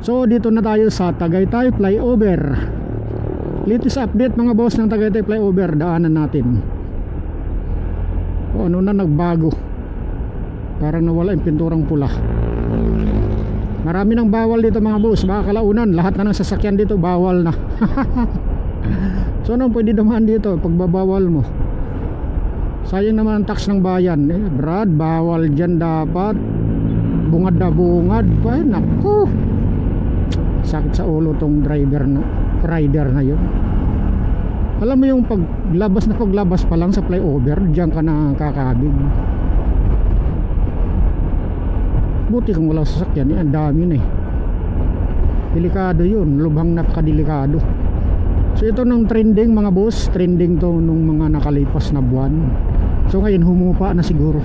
So dito na tayo sa Tagaytay Flyover. Latest update mga boss ng Tagaytay Flyover, daanan natin. O ano na nagbago, parang nawala yung pinturang pula. Marami nang bawal dito mga boss, baka kalaunan lahat na ng sasakyan dito bawal na. So anong pwede naman dito pagbabawal mo? Sayang naman ang tax ng bayan. Brad, bawal dyan dapat. Bungad na bungad. Ay naku, sakit sa ulo tong rider na yun. Alam mo yung paglabas pa lang sa flyover, diyan ka na kakabig. Buti kung wala sasakyan, ang dami na eh. Delikado yun, lubhang napakadelikado. So ito nung trending mga boss, trending to nung mga nakalipas na buwan. So ngayon humupa na siguro.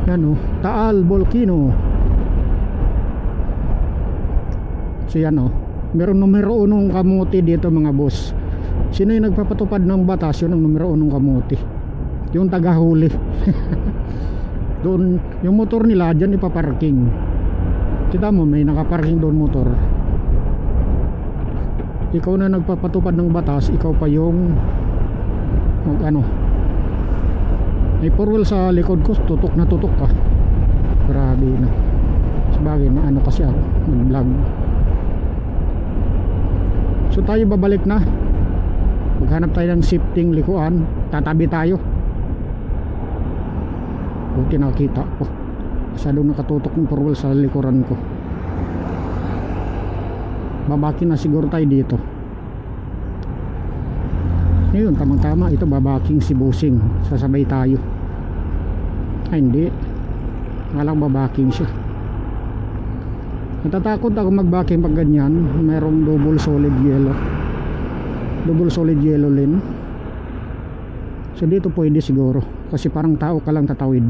Yan o, Taal Volcano. So yan o, meron numero 1 kamuti dito mga boss. Sino yung nagpapatupad ng batas? Yun ang numero 1 kamuti, yung tagahuli. Doon yung motor nila dyan ipaparking. Kita mo may nakaparking doon motor. Ikaw na nagpapatupad ng batas, ikaw pa yung may 4 wheel sa likod ko, tutok na tutok ka. Grabe na. Sabagay na ano kasi ako nag vlog. So tayo babalik na. Maghanap tayo ng shifting likuan, tatabi tayo. Buti nakita ko, masyadong nakatutok ng 4 wheel sa likuran ko. Babakin na siguro tayo dito. Ngayon tamang tama ito, babaking si Busing, sasabay tayo. Ay hindi, ngalang babaking siya. Natatakot ako magbaking pag ganyan. Merong double solid yellow lane. So dito pwede siguro, kasi parang tao ka lang tatawid.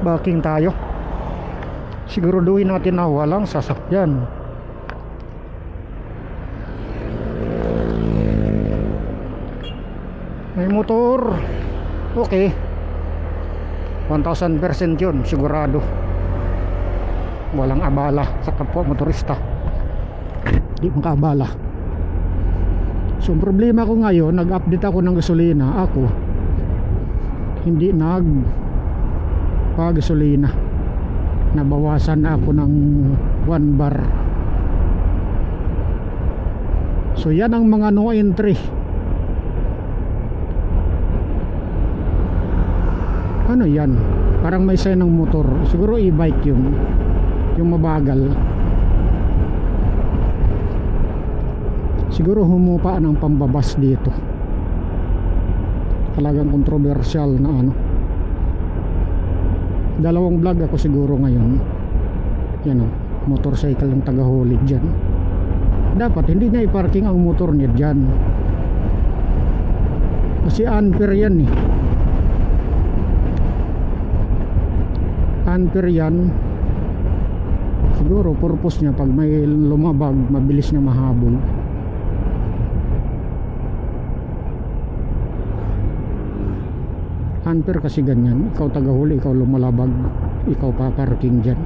Backing tayo, siguraduhin natin na walang sasakyan. May motor, okay, 1000% yun sigurado. Walang abala sa kapwa motorista, di makaabala. So problema ko ngayon, nag-update ako ng gasolina. Ako hindi gasolina, nabawasan na ako ng 1 bar. So yan ang mga no entry. Ano yan? Parang may sign ng motor. Siguro e-bike yun, yung mabagal. Siguro humupa ng pambabas dito. Talagang controversial na ano. Dalawang vlog ako siguro ngayon. Yan o, motorcycle ng tagahuli dyan. Dapat hindi na i-parking ang motor niya dyan, kasi unfair yan eh. Unfair yan. Siguro purpose niya pag may lumabag, mabilis niya mahabol. Unfair kasi ganyan. Ikaw tagahuli, ikaw lumalabag, ikaw paparking dyan.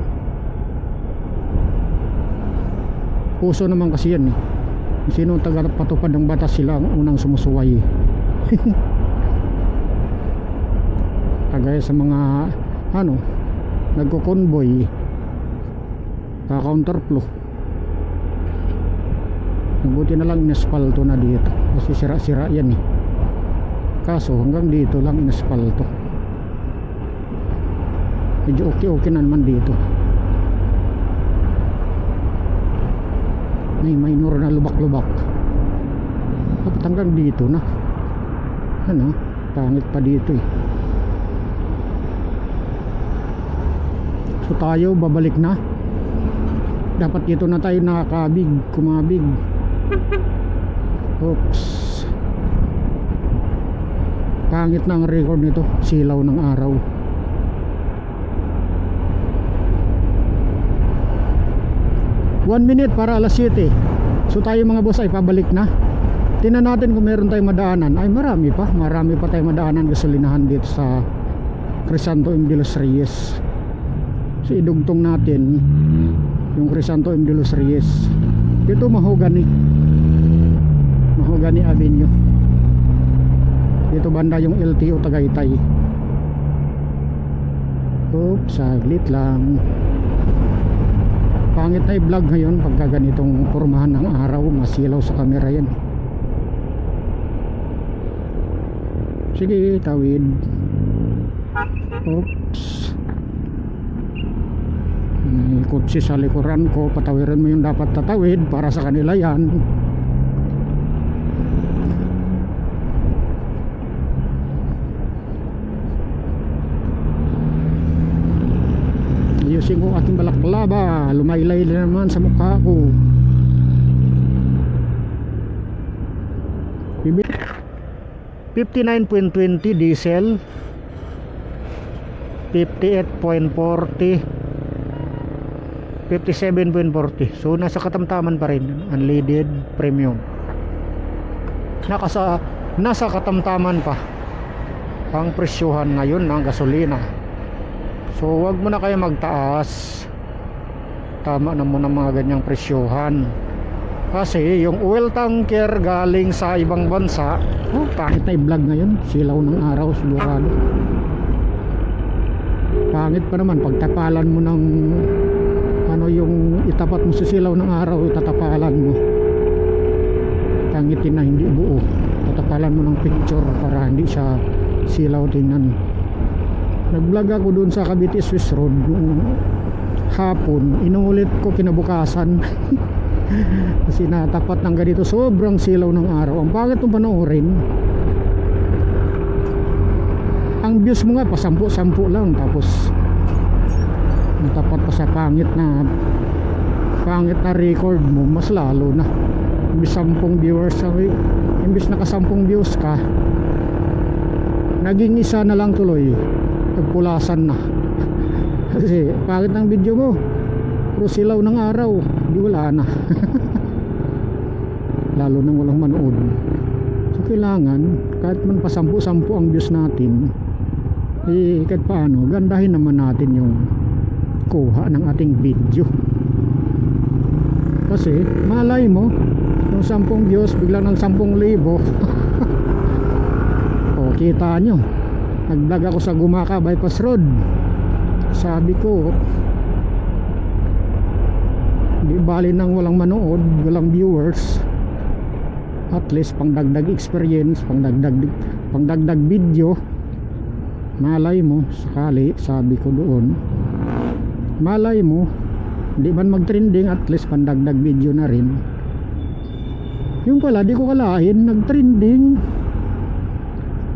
Puso naman kasi yan eh. Sino tagapatupad ng batas, sila ang unang sumusuway. Kagaya sa mga nagko-convoy, ka-counterflow. Mabuti na lang inaspalto na dito, kasi sira-sira yan eh. Kaso hanggang dito lang inaspalto. Medyo okay na naman dito. May minor na lubak-lubak. Dapat hanggang dito na. Pangit pa dito eh. So tayo babalik na. Dapat dito na tayo nakakabig, kumabig. Oops. Pangit na ang record nito, silaw ng araw. One minute para alas 7. So tayo mga boss ay pabalik na. Tingnan natin kung meron tayong madaanan. Ay, marami pa tayong madaanan gasolinahan dito sa Crisanto M. de los Reyes. So idugtong natin yung Crisanto M. de los Reyes. Dito Mahogany Avenue. Dito banda yung LTO Tagaytay. Oops, saglit lang. Pangit na i-vlog ngayon pagka ganitong pormahan ng araw, masilaw sa camera yan. Sige, tawid. Oops. May kotse sa likuran ko, patawirin mo yung dapat tatawid para sa kanila yan. Ayusin ko aking balaklava, lumaylay na naman sa mukha ko. 59.20 diesel, 58.40, 57.40. So nasa katamtaman pa rin, unleaded premium. Nasa katamtaman pa ang presyuhan ngayon ng gasolina. So wag mo na kayo magtaas. Tama na muna mga ganyang presyuhan. Kasi yung oil tanker galing sa ibang bansa, pangit na i-vlog ngayon, silaw ng araw sigurado. Pangit pa naman pagtapalan mo ng ano, yung itapat mo sa silaw ng araw, tatapalan mo, tangitin na hindi buo, tatapalan mo ng picture para hindi siya silaw tingnan. Nag-vlog ako dun sa Cavite Swiss Road noong hapon, inuulit ko kinabukasan. Kasi natapat ng ganito, sobrang silaw ng araw. Ang pangit ng panoorin. Ang views mo nga pasampu-sampu lang, tapos natapat pa sa pangit na record mo, mas lalo na. Imbis 10 viewers, imbis naka 10 views ka, naging isa na lang tuloy, nagpulasan na. Kasi pangit ng video mo, puro silaw ng araw, di wala na. Lalo nang walang manood. So kailangan kahit man pa 10 ang views natin, kahit paano gandahin naman natin yung kuha ng ating video. Kasi malay mo yung 10 views biglang ng 10,000. O kita nyo, nag-vlog ako sa Gumaca Bypass Road. Sabi ko, di bali nang walang manood, walang viewers, at least pang dagdag experience, pang dagdag video. Malay mo sakali, sabi ko doon, malay mo di man mag-trending, at least pang dagdag video na rin. Yung pala di ko kalahin, nag-trending,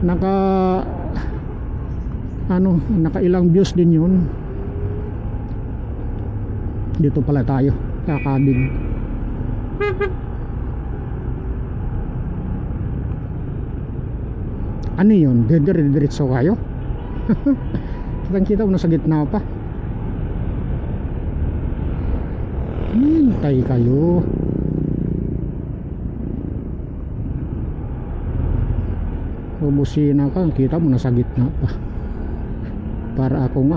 naka ilang views din yun. Dito pala tayo kakabig. Ano yun? Diretso kayo? Kitang-kita mo, nasa gitna pa. Hintay kayo. Bubusina ka, kita mo nasa gitna pa. Para akong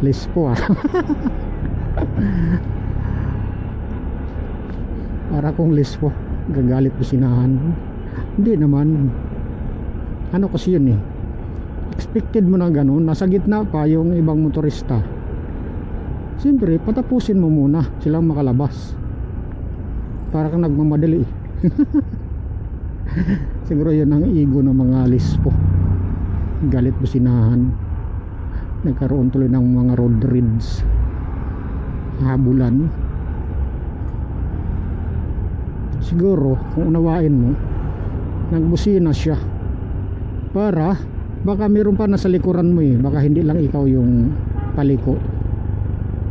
lispo para akong lispo, gagalit businahan. Hindi naman, kasi yun expected mo na ganun, nasa gitna pa yung ibang motorista. Siyempre patapusin mo muna silang makalabas, para kang nagmamadali. Siguro yun ang ego ng mga lispo, galit businahan. Nagkaroon tuloy ng mga road rage, habulan. Siguro kung unawain mo, nagbusina siya para baka meron pa nasa likuran mo, baka hindi lang ikaw yung paliko.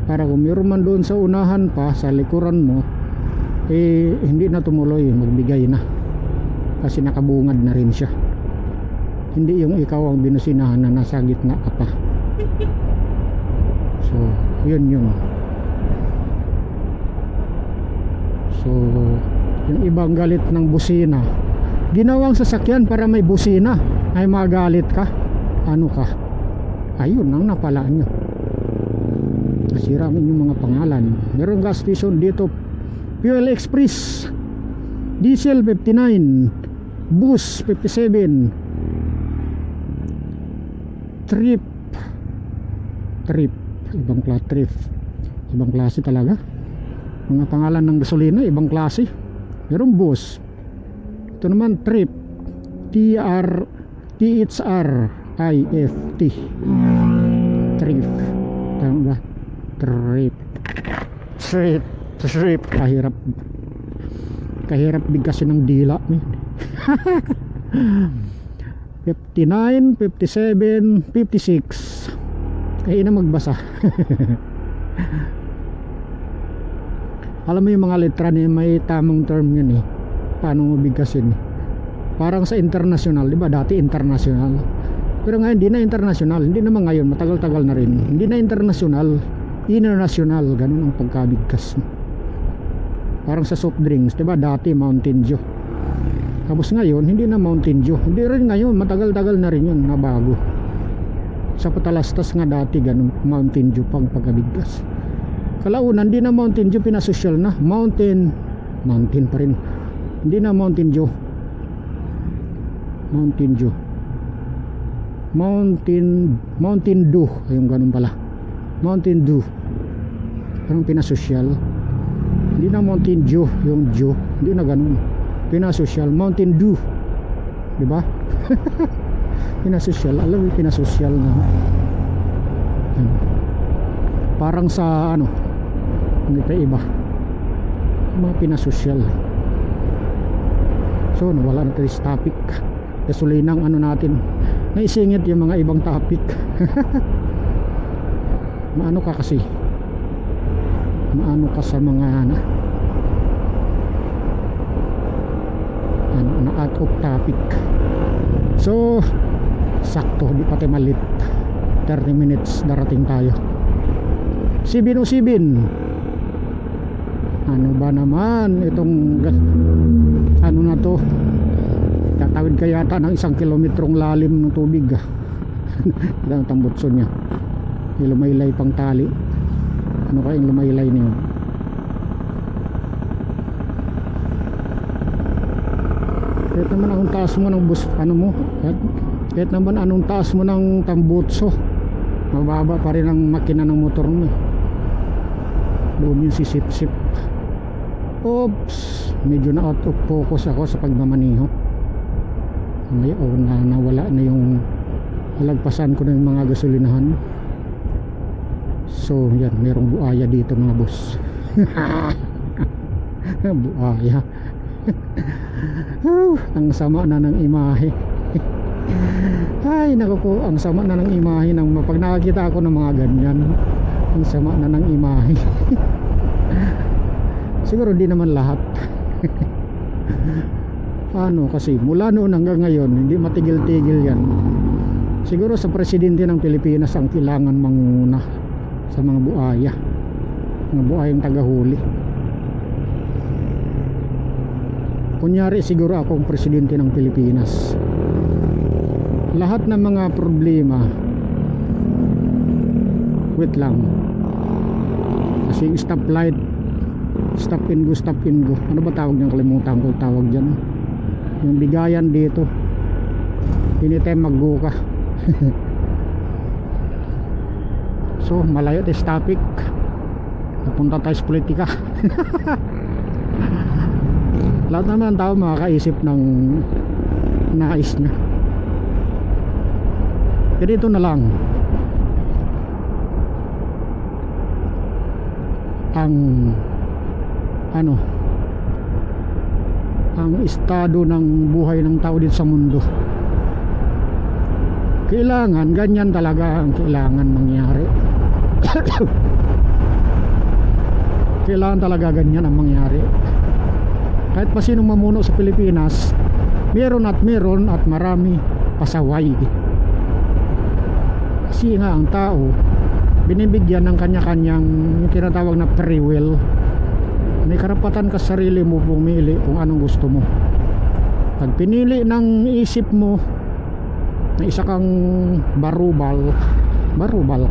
Para kung meron man doon sa unahan pa sa likuran mo, hindi na tumuloy, magbigay na, kasi nakabungad na rin siya. Hindi yung ikaw ang binusinahan na nasa gitna ka pa. So yun. So yung ibang galit ng busina, ginawang sasakyan para may busina, ay magalit ka. Ano ka? Ayun ang napala nyo. Nasira mo yung mga pangalan. Meron gas station dito, Fuel Express, diesel 59, bus 57, trip ibang klase talaga mga pangalan ng gasolina, ibang klase. Meron bus, ito naman trip, THRIFT, trip, tama ba? Trip, kahirap bigkasin ng dila. 59, 57, 56. Kaya na magbasa. Alam mo yung mga letra niya, may tamang term yun eh. Paano mo bigkasin? Parang sa international, di ba? Dati international. Pero ngayon, hindi na international. Hindi naman ngayon, matagal-tagal na rin. Hindi na international, international. Ganun ang pagkabigkas. Parang sa soft drinks, di ba? Dati Mountain Dew. Tapos ngayon, hindi na Mountain Dew. Hindi rin ngayon, matagal-tagal na rin yun na bago. Sa Patalastas nga dati, ganun, Mountain Dew pang pagkabigkas. Kalaunan, hindi na Mountain Dew, pinasosyal na. Mountain pa rin. Hindi na Mountain Dew. Mountain Dew. Ayun, ganun pala. Mountain Dew. Parang pinasosyal. Hindi na Mountain Dew, yung Dew. Hindi na ganun. Pinasosyal, Mountain Dew. Diba? Pinasosyal, alam mo pinasosyal na. Parang sa ano, hindi pa iba. Mga pinasosyal. So, nawala na tayo sa topic. Kasulinang ano natin, naisingit yung mga ibang topic. Maano ka kasi? Maano ka sa mga ano, na out of topic. So sakto, di pati malit. 30 minutes darating tayo. 7:07. Ano ba naman itong ano na to? Tatawid ka yata ng 1 kilometrong lalim ng tubig. Ang tambutso niya. Lumaylay pang tali. Ano kayang lumaylay niyo? Kahit naman anong taas mo ng bus, ano mo, kahit naman anong taas mo ng tambutso, mababa pa rin ang makina ng motor mo. Doon yung sisip-sip. Oops, medyo na out of focus ako sa pagmamaniho. Ngayon nawala na yung halagpasan ko na yung mga gasolinahan. So yan, merong buaya dito mga boss. Buaya. Ang sama na ng imahe. Ay naku po, ang sama na ng imahe ng pag nakakita ako ng mga ganyan. Ang sama na ng imahe. Siguro di naman lahat. Ano kasi mula noon hanggang ngayon hindi matigil-tigil yan. Siguro sa presidente ng Pilipinas ang kailangan manguna sa mga buayang tagahuli. Kunyari siguro ako ang presidente ng Pilipinas, lahat ng mga problema, wait lang, kasi stoplight, stop and go, ano ba tawag niyan, kalimutan ko tawag dyan, yung bigayan dito, anytime mag-go ka. So malayo tayo sa topic, napunta tayo sa politika. Lahat naman tao makakaisip ng nais niya. Ganito na lang ang ano, ang estado ng buhay ng tao dito sa mundo. Kailangan ganyan talaga ang kailangan mangyari. Kailangan talaga ganyan ang mangyari. Kahit pa sinong mamuno sa Pilipinas, meron at marami pasaway. Kasi nga ang tao binibigyan ng kanya-kanyang yung tinatawag na free will. May karapatan ka sa sarili mo pumili kung anong gusto mo. Pag pinili ng isip mo na isa kang barubal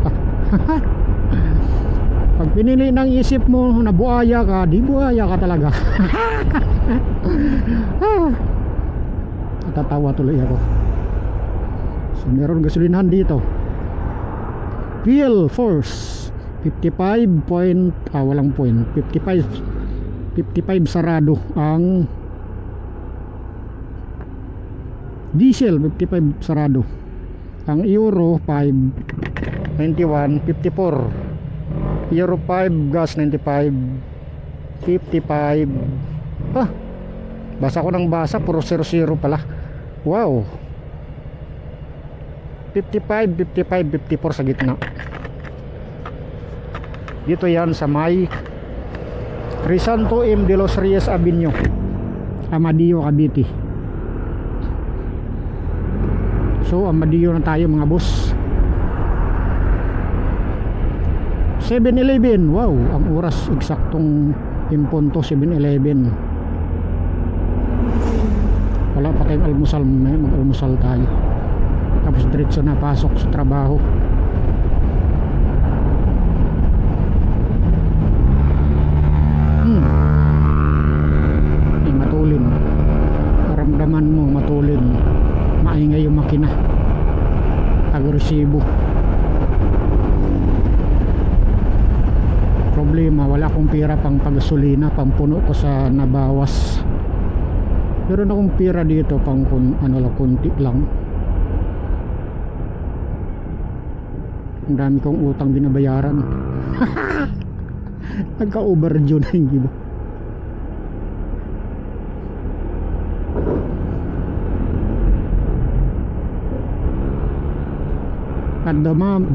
ka. Pag pinili ng isip mo na buhaya ka, di buhaya ka talaga. Natatawa tuloy ako. So meron gasolinahan dito. Fuel Force 55 point, walang point, 55 sarado ang diesel, 55 sarado ang Euro 5 91 54 Euro 5 gas 95 55. Basa ko ng basa, puro 00 pala. Wow, 55 55 54 sa gitna. Dito yan sa may Crisanto M. de los Reyes Avenue, Amadeo, Cavite. So Amadeo na tayo mga boss. 7-Eleven. Wow, ang oras eksaktong impunto 7-Eleven. Wala pa tayong almusal, mag-almusal tayo. Tapos diretso na pasok sa trabaho. Matulin. Maramdaman mo matulin. Maingay yung makina. Agresibo. Problema, wala akong pira pang pagasolina, pang puno ko sa nabawas. Meron akong pira dito pang ano lang, kunti lang. Ang dami kong utang binabayaran. Nagka-overdue na hindi ba? At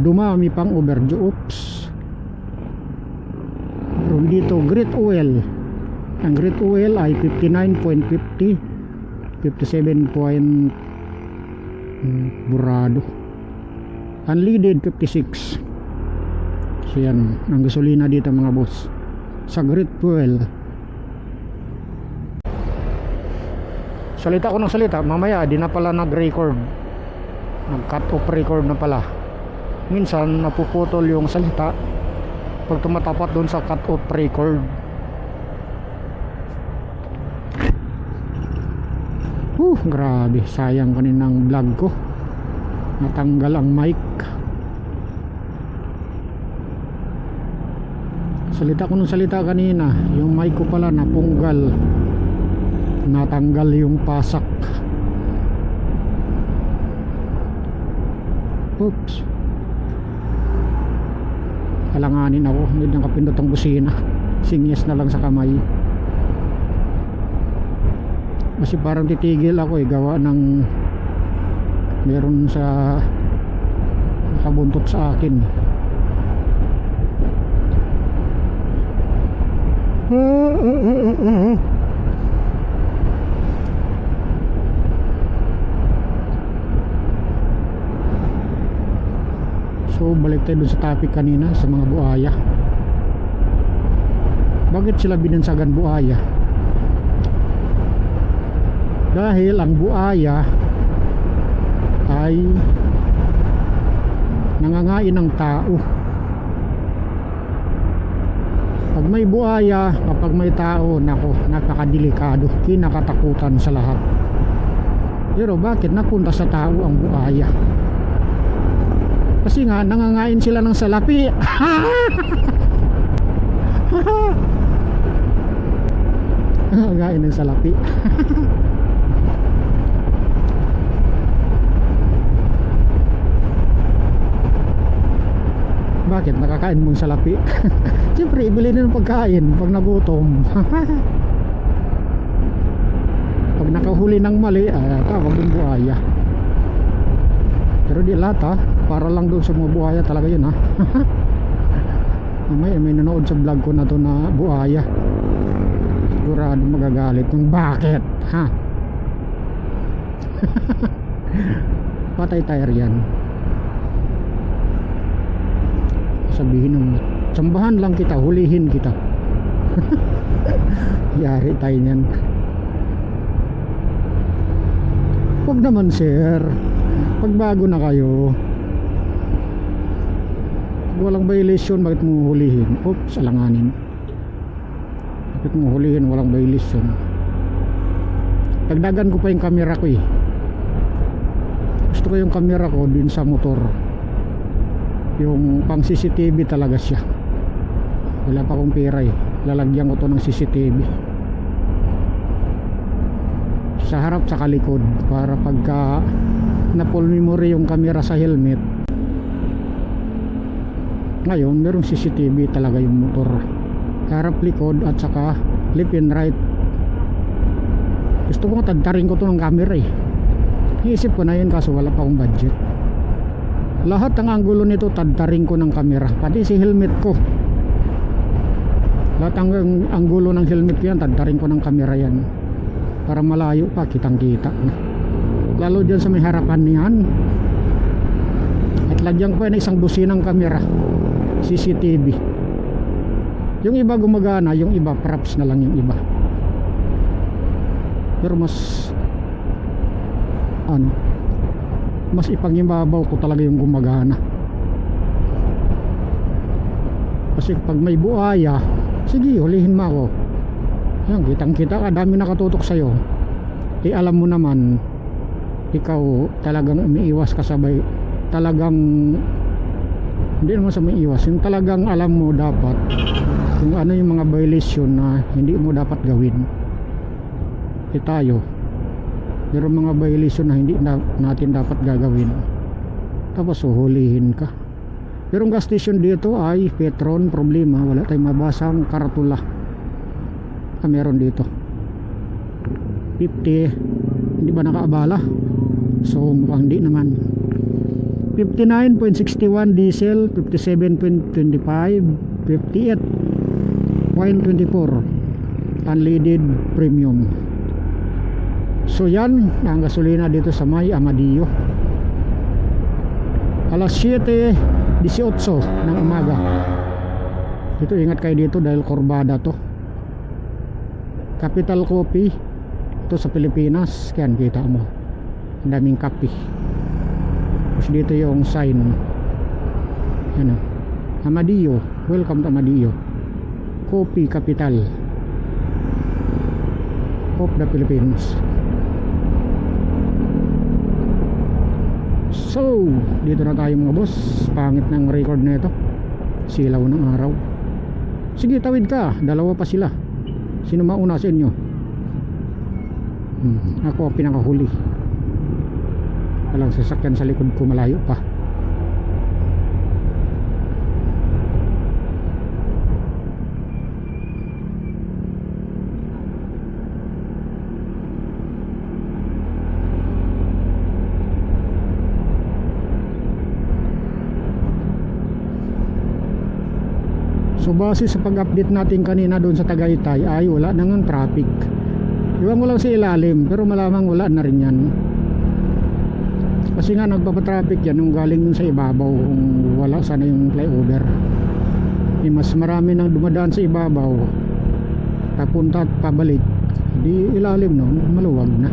dumami pang overdue. Oops. Meron dito Great Oil. Ang Great Oil ay 59.50, 57 point burado. Unleaded 56. So yan ang gasolina dito mga boss sa Great Oil. Salita ko ng salita, mamaya di na pala nag-record, nag-cut off record na pala. Minsan napuputol yung salita pag tumatapat doon sa cut off record. Grabe, sayang kaninang vlog ko, natanggal ang mic. Salita ko ng salita kanina, yung mic ko pala napunggal, natanggal yung pasak. Oops, alanganin ako, hindi nakapindot ang busina, sinyas na lang sa kamay. Kasi parang titigil ako gawa ng meron sa nakabuntot sa akin. So balik tayo dun sa topic kanina sa mga buhaya. Bakit sila binansagan buhaya? Dahil ang buhaya ay nangangain ng tao. Pag may buhaya, kapag may tao, nako, napakadelikado, kinakatakutan sa lahat. Pero bakit napunta sa tao ang buhaya? Kasi nga nangangain sila ng salapi. Nangangain ng salapi. Bakit? Nakakain mong salapi? Siyempre, ibili na ng pagkain pag nagutom. Pag nakahuli ng mali, tawag yung buhaya. Pero di lahat para lang doon sa mga buhaya talaga yun may nanood sa vlog ko na to na buhaya. Sigurado magagalit ng bakit patay tayo yan. Sabihin ng sambahan lang kita, hulihin kita. Yari tayo niyan. Huwag naman sir, pagbago na kayo. Pag walang violation, bakit mo hulihin? Oops, alanganin. Bakit mo hulihin walang violation? Dagdagan ko pa yung camera ko eh. Gusto ko yung camera ko din sa motor, yung pang CCTV talaga siya. Wala pa akong pera eh, lalagyan ko to ng CCTV sa harap sa kalikod, para pagka na full memory yung camera sa helmet. Ngayon merong CCTV talaga yung motor, harap, likod at saka left and right. Gusto ko nga tadtarin ko to ng camera eh. Iisip ko na yun kaso wala pa akong budget. Lahat ng anggulo nito tadtarin ko ng camera, pati si helmet ko. Lahat ng anggulo ng helmet ko yan tadtarin ko ng camera yan, para malayo pa, kitang kita. Lalo dyan sa may harapan niyan. At lagyan ko yan isang dosinang camera CCTV. Yung iba gumagana, yung iba props na lang yung iba. Pero mas mas ipangibabaw ko talaga yung gumagana. Kasi pag may buaya, sige hulihin mo ako. Yan, kitang kita ka, dami nakatutok sa'yo. Alam mo naman, ikaw talagang umiiwas ka sabay. Talagang hindi naman sa umiiwas, yung talagang alam mo dapat kung ano yung mga violation na hindi mo dapat gawin. Tayo pero mga violation na hindi natin dapat gagawin, tapos huhulihin ka. Pero ang gas station dito ay Petron, problema wala tayong mabasang karatula. Meron dito 50, hindi ba nakaabala? So mukhang hindi naman. 59.61 diesel, 57.25, 58.24 unleaded premium. So yan ang gasolina dito sa may Amadillo. Alas 7:18 ng umaga. Dito ingat kayo dito dahil kurbada to. Capital Coffee ito sa Pilipinas, kaya kita mo ang daming kape. Tapos dito yung sign, ano, Amadillo, welcome to Amadillo, Coffee Capital of the Philippines. So dito na tayo mga boss. Pangit ng record na ito, silaw ng araw. Sige tawid ka, dalawa pa sila. Sino mauna sa inyo? Ako pinakahuli. Walang sasakyan sa likod ko, malayo pa. So base sa pag-update natin kanina doon sa Tagaytay ay wala nang traffic. Iwan ko lang sa ilalim pero malamang wala na rin yan. Kasi nga nagpapatraffic yan yung galing dun sa ibabaw, kung wala sana yung flyover. Mas marami nang dumadaan sa ibabaw papunta at pabalik, di ilalim no, maluwag na.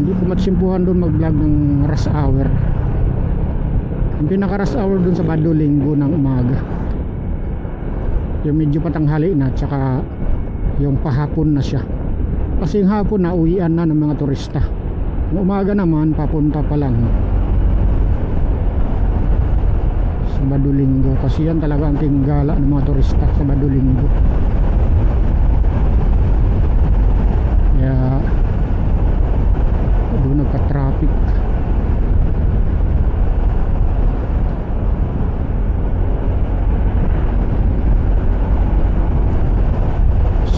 Hindi ko matsimpuhan doon mag vlog ng rush hour. Yung pinaka rush hour dun sa Bado Linggo ng umaga, yung medyo patanghali na, tsaka yung pahapon na siya. Kasi yung hapon na uwian na ng mga turista, yung umaga naman papunta pa lang sa Bado Linggo. Kasi yan talaga ang tinggala ng mga turista sa Bado Linggo. Kaya doon nagka-traffic.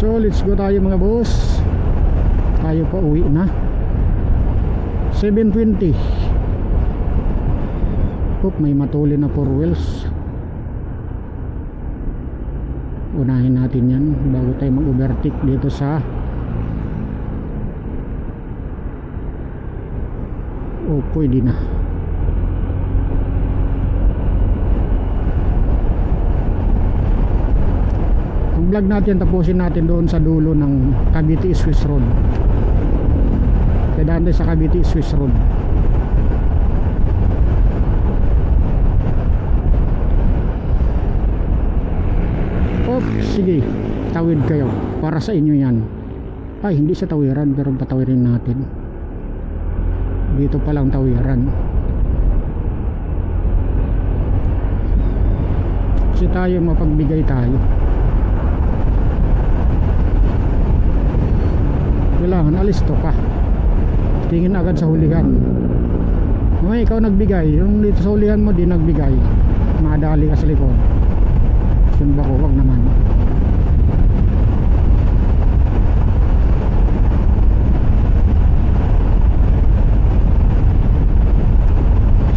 So let's go tayo mga boss. Tayo pa uwi na 7:20. May matuli na 4 wheels. Unahin natin yan bago tayo mag-overtake dito sa pwede na. Ang vlog natin tapusin natin doon sa dulo ng Cavite Swiss Road. Dadaan tayo sa Cavite Swiss Road. Sige, tawid kayo, para sa inyo yan. Ay, hindi sa tawiran, pero patawirin natin. Dito palang tawiran. Kasi tayo mapagbigay tayo. Kailangan alisto ka, tingin agad sa hulihan. May ikaw nagbigay, yung dito sa hulihan mo di nagbigay, madali ka sa likod. Sunba ko, wag naman.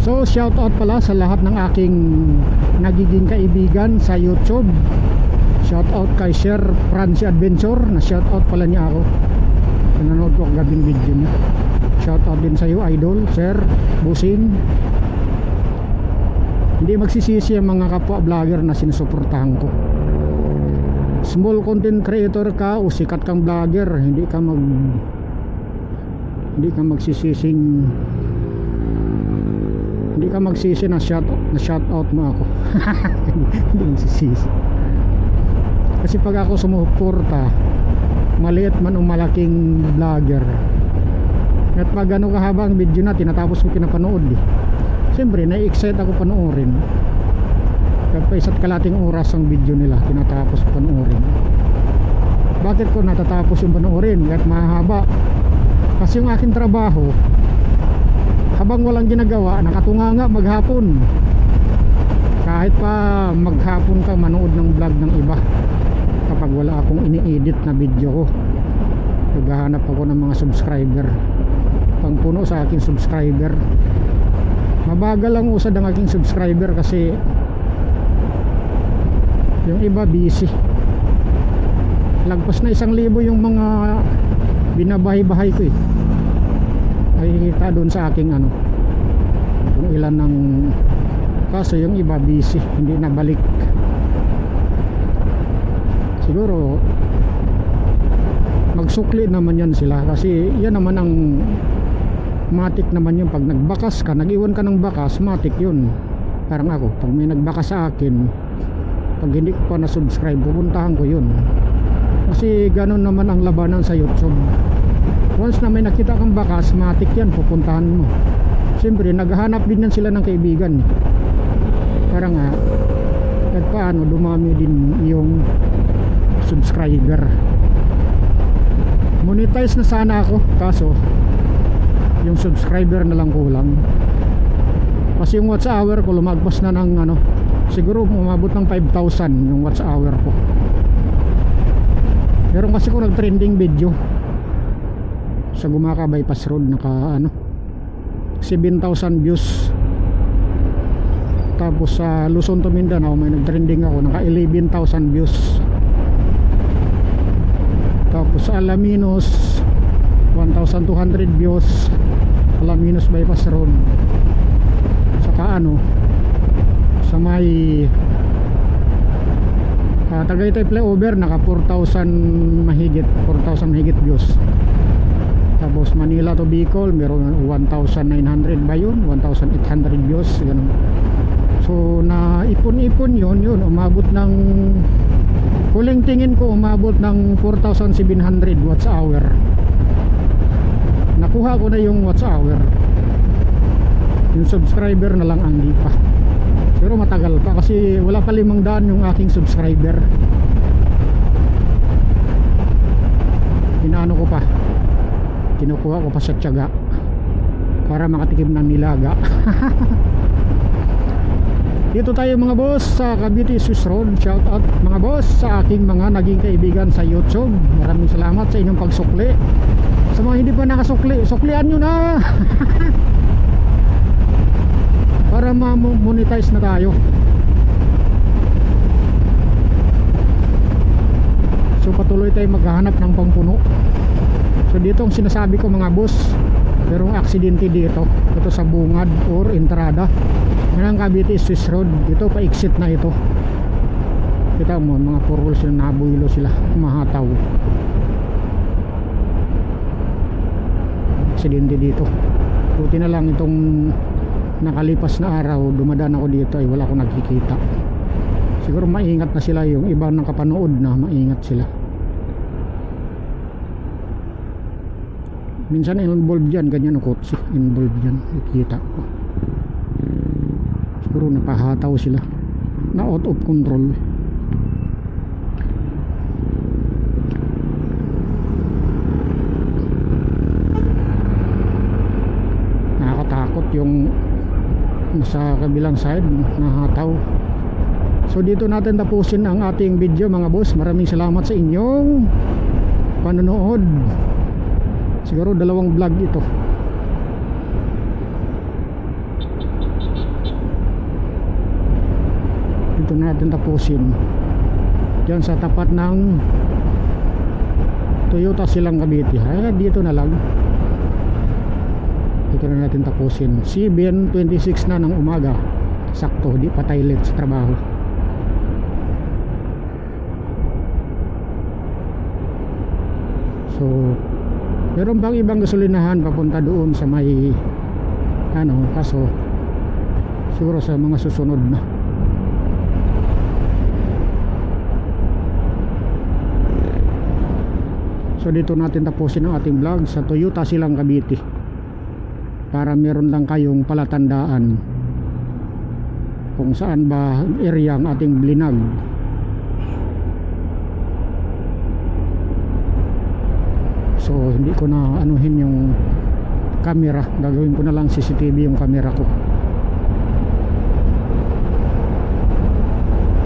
So shout out pala sa lahat ng aking nagiging kaibigan sa YouTube. Shout out kay Sir Francie Adventure, na shout out pala niya ako. Nanonood ko ang gabing video niya. Shout out din sa iyo, idol, Sir Busing. Hindi magsisisi ang mga kapwa vlogger na sinusuportahan ko. Small content creator ka o sikat kang vlogger, hindi ka magsisising, hindi ka magsisi na shout out mo ako. Hindi magsisisi. Kasi pag ako sumuporta, maliit man o malaking vlogger, at pag gano'ng kahaba ang video na tinatapos ko pinapanood siyempre na-excite ako panoorin. Kapag isa't kalating oras ang video nila tinatapos ko panoorin. Bakit ko natatapos yung panoorin at mahaba? Kasi yung aking trabaho, habang walang ginagawa, nakatunganga maghapon. Kahit pa maghapon ka manood ng vlog ng iba, kapag wala akong ini-edit na video ko, naghahanap ako ng mga subscriber, pangpuno sa aking subscriber. Mabagal lang usad ang aking subscriber kasi yung iba busy. Lagpas na 1,000 yung mga binabahay-bahay ko ay kita doon sa aking kung ilan ng, kaso yung iba busy, hindi nabalik. Siguro magsukli naman yan sila, kasi yan naman ang matik naman yung pag nagbakas ka, nag-iwan ka ng bakas, matik yun. Parang ako, pag may nagbakas sa akin, pag hindi ko pa na-subscribe, pupuntahan ko yun. Kasi ganun naman ang labanan sa YouTube. Once na may nakita kang bakas, matik yan, pupuntahan mo. Siyempre, naghahanap din yan sila ng kaibigan. Parang nga, at paano dumami din yung subscriber. Monetize na sana ako, kaso yung subscriber na lang kulang. Kasi yung watch hour ko lumagpas na ng siguro umabot ng 5,000 yung watch hour ko. Meron kasi ko nag-trending video sa Gumaka Bypass Road, naka 7,000 views. Tapos sa Luzon to Mindanao may nag-trending ako, naka 11,000 views. Tapos sa Alaminos 1,200 views, Alaminos Bypass Road. Saka sa may Tagaytay flyover, naka 4,000 mahigit views. Tapos Manila to Bicol meron 1,900 ba yun, 1,800 views, ganun. So na ipon-ipon yun umabot ng, huling tingin ko umabot ng 4,700 watts hour. Nakuha ko na yung watts hour, yung subscriber na lang ang di pa. Pero matagal pa kasi wala pa 500 yung aking subscriber. Inaano ko pa, kinukuha ko pa sa tiyaga para makatikim ng nilaga. Dito tayo mga boss sa Cavite Swiss Road. Shout out mga boss sa aking mga naging kaibigan sa YouTube. Maraming salamat sa inyong pagsukli. Sa mga hindi pa nakasukli, suklian nyo na. Para ma-monetize na tayo. So patuloy tayo maghahanap ng pangpuno. So dito ang sinasabi ko mga boss, merong aksidente dito, ito sa bungad or entrada ng Cavite Swiss Road. Ito pa exit na ito. Kita mo mga four wheels na nabuhilo sila, mahataw. aksidente dito. Buti na lang itong nakalipas na araw dumadaan ako dito ay wala akong nakikita. Siguro maingat na sila, yung iba nakapanood na maingat sila. Minsan involved dyan, ganyan ang kotse, involved dyan, nakikita ko. Siguro napahataw sila, na out of control. Nakakatakot yung sa kabilang side, nahataw. So dito natin tapusin ang ating video mga boss. Maraming salamat sa inyong panonood. Siguro 2 vlog ito. Dito natin tapusin. Diyan sa tapat ng Toyota Silang Cavite. Ay, dito na lang. Dito na natin tapusin. 7:26 na ng umaga. Sakto, di pa tayo late sa trabaho. So meron bang ibang gasolinahan papunta doon sa may kaso siguro sa mga susunod na. So dito natin tapusin ang ating vlog sa Toyota Silang Cavite, para meron lang kayong palatandaan kung saan ba area ang ating blinag. So hindi ko na anuhin yung camera, gagawin ko na lang CCTV yung camera ko.